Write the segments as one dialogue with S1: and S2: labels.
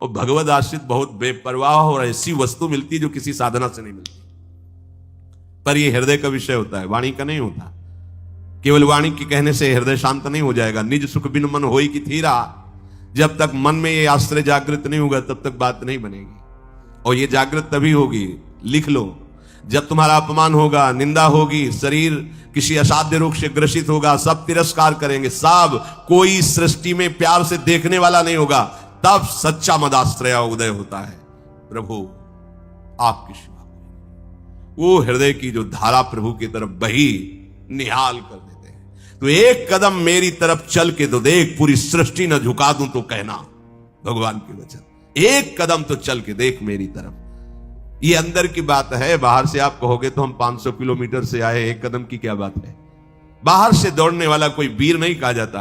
S1: और भगवद आश्रित बहुत बेपरवाह और ऐसी वस्तु मिलती है जो किसी साधना से नहीं मिलती। पर यह हृदय का विषय होता है, वाणी का नहीं होता। केवल वाणी के कहने से हृदय शांत नहीं हो जाएगा। निज सुख बिन मन होई की थीरा, जब तक मन में ये आश्रय जागृत नहीं होगा तब तक बात नहीं बनेगी। और ये जागृत तभी होगी, लिख लो, जब तुम्हारा अपमान होगा, निंदा होगी, शरीर किसी असाध्य रोग से ग्रसित होगा, सब तिरस्कार करेंगे, सब कोई सृष्टि में प्यार से देखने वाला नहीं होगा, तब सच्चा मदाश्रय उदय होता है। प्रभु आपकी सेवा, वो हृदय की जो धारा प्रभु की तरफ बही निहाल कर देते हैं। तो एक कदम मेरी तरफ चल के तो देख, पूरी सृष्टि न झुका दूं तो कहना, भगवान के वचन। एक कदम तो चल के देख मेरी तरफ। ये अंदर की बात है, बाहर से आप कहोगे तो हम 500 किलोमीटर से आए, एक कदम की क्या बात है। बाहर से दौड़ने वाला कोई वीर नहीं कहा जाता।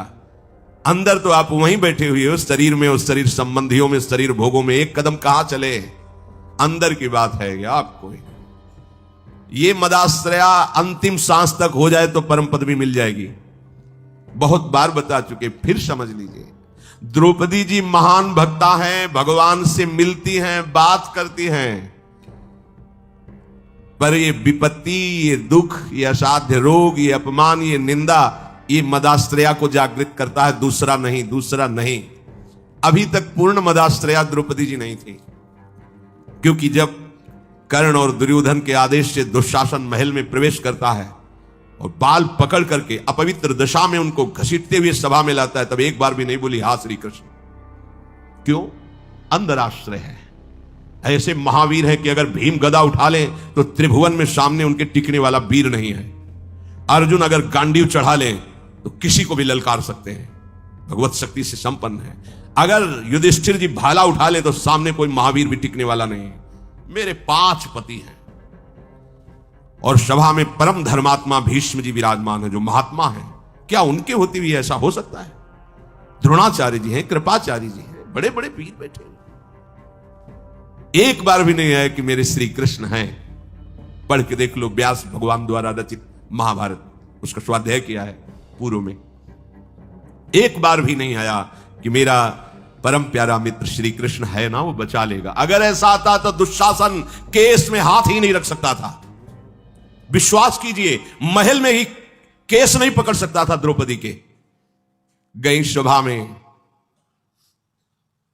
S1: अंदर तो आप वहीं बैठे हुए हो, शरीर में, उस शरीर संबंधियों में, शरीर भोगों में, एक कदम कहां चले। अंदर की बात है क्या आपको। ये मदाश्रया अंतिम सांस तक हो जाए तो परम पद भी मिल जाएगी। बहुत बार बता चुके, फिर समझ लीजिए। द्रौपदी जी महान भक्ता हैं, भगवान से मिलती हैं, बात करती हैं, पर ये विपत्ति, ये दुख, ये असाध्य रोग, ये अपमान, ये निंदा, ये मदाश्रया को जागृत करता है, दूसरा नहीं, दूसरा नहीं। अभी तक पूर्ण मदाश्रया द्रौपदी जी नहीं थी, क्योंकि जब कर्ण और दुर्योधन के आदेश से दुशासन महल में प्रवेश करता है और बाल पकड़ करके अपवित्र दशा में उनको घसीटते हुए सभा में लाता है, तब एक बार भी नहीं बोली हा श्री कृष्ण। क्यों? अंदर आश्रय है। ऐसे महावीर हैं कि अगर भीम गदा उठा ले तो त्रिभुवन में सामने उनके टिकने वाला वीर नहीं है। अर्जुन अगर गांडीव चढ़ा ले तो किसी को भी ललकार सकते हैं, भगवत शक्ति से संपन्न है। अगर युधिष्ठिर जी भाला उठा ले तो सामने कोई महावीर भी टिकने वाला नहीं है। मेरे 5 पति हैं और सभा में परम धर्मात्मा भीष्म जी विराजमान है, जो महात्मा हैं। क्या उनके होते हुए ऐसा हो सकता है? द्रोणाचार्य जी हैं, कृपाचार्य जी हैं, बड़े बड़े वीर बैठे। एक बार भी नहीं आया कि मेरे श्री कृष्ण हैं। पढ़ के देख लो, व्यास भगवान द्वारा रचित महाभारत, उसका स्वाध्याय किया है पूर्व में। एक बार भी नहीं आया कि मेरा परम प्यारा मित्र श्री कृष्ण है ना, वो बचा लेगा। अगर ऐसा आता तो दुशासन केस में हाथ ही नहीं रख सकता था। विश्वास कीजिए, महल में ही केस नहीं पकड़ सकता था द्रौपदी के। गई सभा में,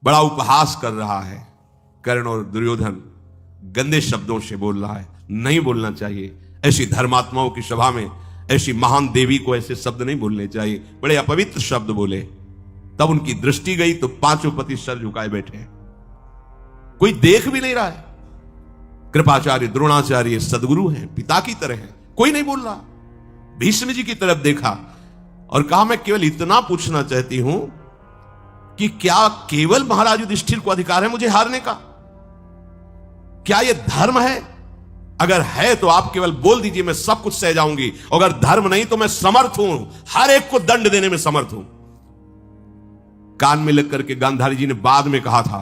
S1: बड़ा उपहास कर रहा है कर्ण और दुर्योधन, गंदे शब्दों से बोल रहा है। नहीं बोलना चाहिए ऐसी धर्मात्माओं की सभा में। ऐसी महान देवी को ऐसे शब्द नहीं बोलने चाहिए, बड़े अपवित्र शब्द बोले। तब उनकी दृष्टि गई तो 5 पति सर झुकाए बैठे हैं, कोई देख भी नहीं रहा है। कृपाचार्य, द्रोणाचार्य सदगुरु हैं, पिता की तरह हैं, कोई नहीं बोल रहा। भीष्म जी की तरफ देखा और कहा, मैं केवल इतना पूछना चाहती हूं कि क्या केवल महाराज युधिष्ठिर को अधिकार है मुझे हारने का? क्या यह धर्म है? अगर है तो आप केवल बोल दीजिए, मैं सब कुछ सह जाऊंगी। अगर धर्म नहीं तो मैं समर्थ हूं, हर एक को दंड देने में समर्थ हूं। कान में लग करके गांधारी जी ने बाद में कहा था,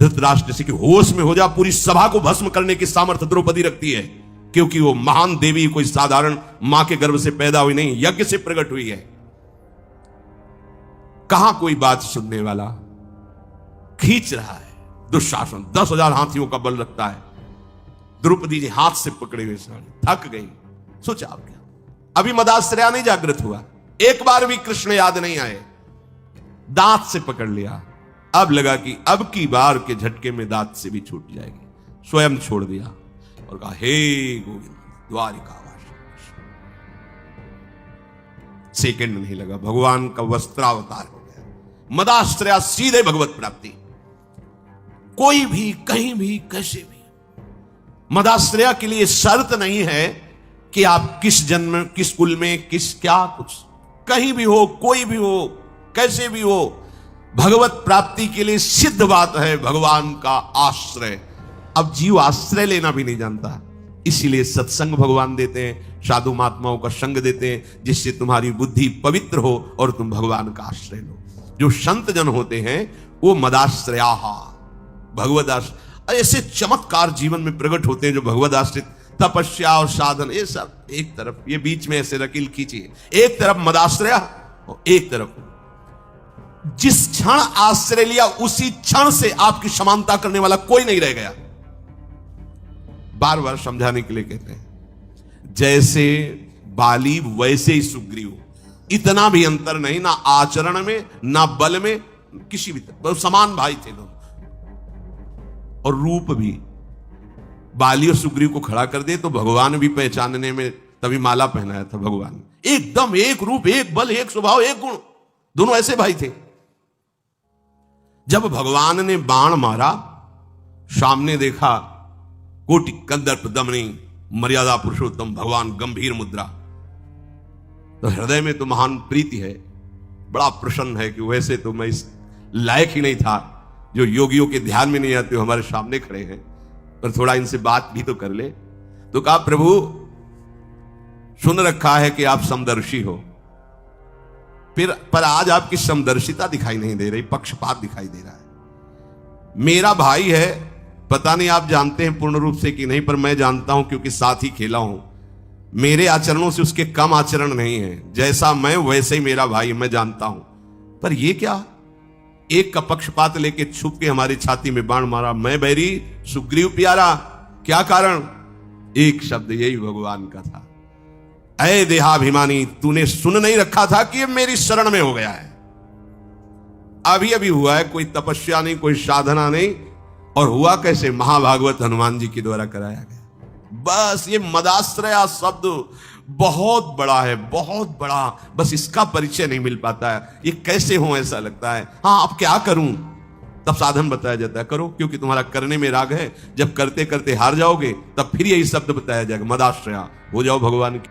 S1: धृतराष्ट्र जैसे कि होश में हो जा, पूरी सभा को भस्म करने की सामर्थ्य द्रौपदी रखती है, क्योंकि वो महान देवी कोई साधारण मां के गर्भ से पैदा हुई नहीं, यज्ञ से प्रकट हुई है। कहां कोई बात सुनने वाला? खींच रहा है दुशासन, 10,000 हाथियों का बल रखता है। द्रौपदी जी हाथ से पकड़े हुए साड़ी, थक गई। सोचा आप क्या, अभी मदाश्रया नहीं जागृत हुआ, एक बार भी कृष्ण याद नहीं आए। दांत से पकड़ लिया, अब लगा कि अब की बार के झटके में दांत से भी छूट जाएगी। स्वयं छोड़ दिया और कहा, हे गोविंद द्वारिकावास। सेकंड नहीं लगा, भगवान का वस्त्रावतार हो गया। मदाश्रया सीधे भगवत प्राप्ति। कोई भी, कहीं भी, कैसे भी। मदाश्रया के लिए शर्त नहीं है कि आप किस जन्म, किस कुल में, किस क्या कुछ, कहीं भी हो, कोई भी हो, कैसे भी हो, भगवत प्राप्ति के लिए सिद्ध बात है भगवान का आश्रय। अब जीव आश्रय लेना भी नहीं जानता, इसीलिए सत्संग भगवान देते हैं, साधु महात्माओं का संग देते हैं, जिससे तुम्हारी बुद्धि पवित्र हो और तुम भगवान का आश्रय लो। जो संत जन होते हैं वो मदाश्रया, भगवद आश्रय, ऐसे चमत्कार जीवन में प्रकट होते हैं जो भगवद आश्रित। तपस्या और साधन ये सब एक तरफ, ये बीच में ऐसे रकील खींचिए, एक तरफ मदाश्रया और एक तरफ जिस क्षण आश्रय लिया उसी क्षण से आपकी समानता करने वाला कोई नहीं रह गया। बार बार समझाने के लिए कहते हैं, जैसे बाली वैसे ही सुग्रीव, इतना भी अंतर नहीं, ना आचरण में ना बल में, किसी भी तरह समान भाई थे दोनों। और रूप भी बाली और सुग्रीव को खड़ा कर दे तो भगवान भी पहचानने में, तभी माला पहनाया था भगवान ने। एकदम एक रूप, एक बल, एक स्वभाव, एक गुण, दोनों ऐसे भाई थे। जब भगवान ने बाण मारा, सामने देखा कोटि कंदर्प दमनी मर्यादा पुरुषोत्तम भगवान, गंभीर मुद्रा, तो हृदय में तो महान प्रीति है, बड़ा प्रसन्न है कि वैसे तो मैं इस लायक ही नहीं था, जो योगियों के ध्यान में नहीं आते हो हमारे सामने खड़े हैं, पर थोड़ा इनसे बात भी तो कर ले। तो कहा, प्रभु सुन रखा है कि आप समदर्शी हो, फिर पर आज आपकी समदर्शिता दिखाई नहीं दे रही, पक्षपात दिखाई दे रहा है। मेरा भाई है, पता नहीं आप जानते हैं पूर्ण रूप से कि नहीं, पर मैं जानता हूं क्योंकि साथ ही खेला हूं। मेरे आचरणों से उसके कम आचरण नहीं है, जैसा मैं वैसे ही मेरा भाई, मैं जानता हूं। पर ये क्या, एक का पक्षपात लेके छुप के हमारी छाती में बाण मारा, मैं बैरी सुग्रीव प्यारा, क्या कारण? एक शब्द यही भगवान का था, ऐ देहाभिमानी, तूने सुन नहीं रखा था कि ये मेरी शरण में हो गया है। अभी अभी हुआ है, कोई तपस्या नहीं, कोई साधना नहीं, और हुआ कैसे? महाभागवत हनुमान जी के द्वारा कराया गया। बस ये मदाश्रया शब्द बहुत बड़ा है, बहुत बड़ा, बस इसका परिचय नहीं मिल पाता है। ये कैसे हो, ऐसा लगता है। हाँ, अब क्या करूं? तब साधन बताया जाता है, करो, क्योंकि तुम्हारा करने में राग है। जब करते करते हार जाओगे, तब फिर यही शब्द बताया जाएगा, मदाश्रया, हो जाओ भगवान की।